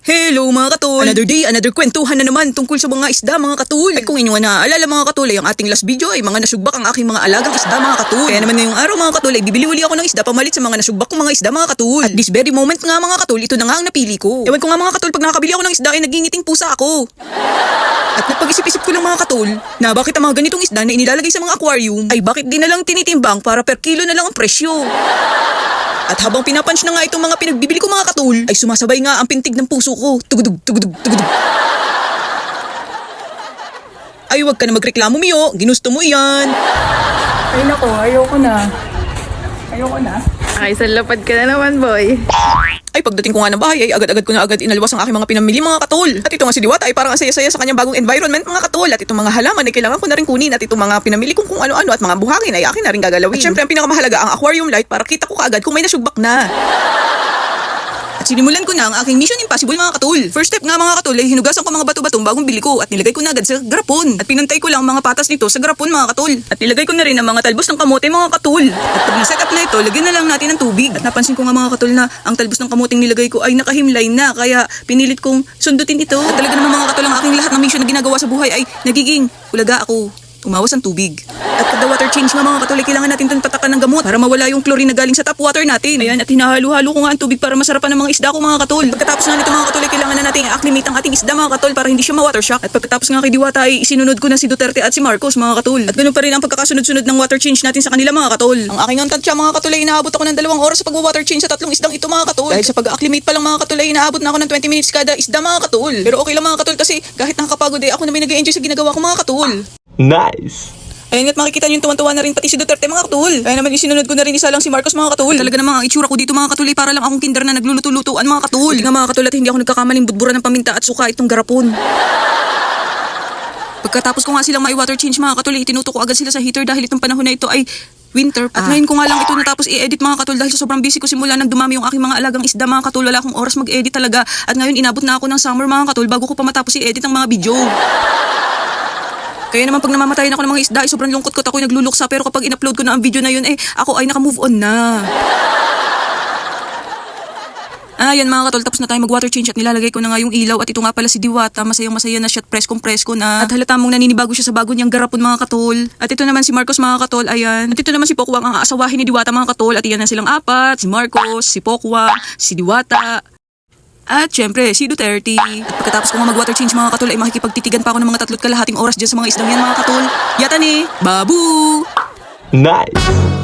Hello mga katol! Another day, another kwentuhan na naman tungkol sa mga isda mga katol. At kung inyo nga naaalala mga katol, ay ang ating last video ay mga nasugbak ang aking mga alagang isda mga katol. Kaya naman ngayong araw mga katol ay bibili uli ako ng isda pamalit sa mga nasugbak kong mga isda mga katol. At this very moment nga mga katol, ito na nga ang napili ko. Ewan ko nga mga katol, pag nakabili ako ng isda ay nagingiting pusa ako. At napag-isip-isip ko lang mga katol, na bakit ang mga ganitong isda na inilalagay sa mga aquarium ay bakit di na lang tinitimbang para per kilo na lang ang presyo. At habang pinapunch na nga itong mga pinagbibili ko mga katol, ay sumasabay nga ang pintig ng puso ko. Tugudug, tugudug, tugudug. Ay wag ka na magreklamo Mio, ginusto mo yan. Ay nako, ayoko na. Ayoko na. Ay, salapad ka na naman, boy. Ay pagdating ko nga ng bahay ay agad-agad ko na agad inalwas ang aking mga pinamili mga katol. At ito nga si Diwata ay parang ang saya-saya sa kanyang bagong environment mga katol. At itong mga halaman ay kailangan ko na rin kunin. At itong mga pinamili kong kung ano-ano at mga buhangin ay akin na rin gagalawin. At syempre ang pinakamahalaga ang aquarium light para kita ko kaagad kung may nasugbak na. At sinimulan ko na ang aking Mission Impossible mga katol. First step nga mga katol ay hinugasan ko mga bato-batong bagong bili ko at nilagay ko na agad sa garapon. At pinantay ko lang ang mga patas nito sa garapon mga katol. At nilagay ko na rin ang mga talbos ng kamote mga katol. At pag na-set up na ito, lagyan na lang natin ng tubig. At napansin ko nga mga katol na ang talbos ng kamoting nilagay ko ay nakahimlay na kaya pinilit kong sundutin ito. At talaga naman mga katol ang aking lahat ng mission na ginagawa sa buhay ay nagiging ulaga ako. Umawas ang tubig. At kada water change nga mga katol, kailangan natin itong patakan ng gamot para mawala yung chlorine na galing sa tap water natin. Ayan, at hinahalo-halo ko nga ang tubig para masarapan ng mga isda ko mga katol. Pagkatapos nga nito mga katol, kailangan na natin i-acclimate ang ating isda mga katol para hindi siya ma-water shock. At pagkatapos nga kay Diwata ay isinunod ko na si Duterte at si Marcos mga katol. At ganun pa rin ang pagkakasunod-sunod ng water change natin sa kanila mga katol. Ang aking ang tansya mga katol ay inaabot ako ng 2 oras sa pag-water change sa tatlong isdang ito mga katol. Dahil sa pag-acclimate pa lang mga katol ay inaabot na ako ng 20 minutes kada isda mga katol. Pero okay lang mga katol kasi kahit nakakapagod ako na may nag-enjoy sa ginagawa ko mga katol. Nice! Ayun at makikita niyo tuwan-tuwa na rin pati si Duterte mga katol. Kaya naman isinunod ko na rin isa lang si Marcos mga katol. Talaga namang ang itsura ko dito mga katol ay para lang akong kinder na nagluluto-lutuan mga katol. Hindi nga mga katol at hindi ako nagkakamaling budbura ng paminta at suka itong garapon. Pagkatapos ko nga silang may water change mga katol, itinuto ko agad sila sa heater dahil itong panahon na ito ay winter. At ngayon ko nga lang ito natapos i-edit mga katol dahil sa sobrang busy ko simula nang dumami yung aking mga alagang isda mga katol. Wala akong oras mag-edit talaga. At ngayon inabot na ako ng summer mga katol bago ko pa matapos i-edit ang mga video. Kaya naman pag namamatayan ako ng mga isda ay sobrang lungkot ko at ako'y nagluluksa. Pero kapag in-upload ko na ang video na yun ako ay naka-move on na. Yan mga katol, tapos na tayo mag-water change at nilalagay ko na nga yung ilaw. At ito nga pala si Diwata, masayang-masaya na siya at presko na. At halata mong naninibago siya sa bago niyang garapon mga katol. At ito naman si Marcos mga katol, ayan. At ito naman si Pokwang ang aasawahin ni Diwata mga katol. At iyan na silang apat, si Marcos, si Pokwang, si Diwata. At syempre, si Duterte. At pagkatapos ko nga mag-water change mga katol ay makikipagtitigan pa ako ng mga 3 kalahating oras dyan sa mga isdang yan mga katol. Yata ni, babu! Nice!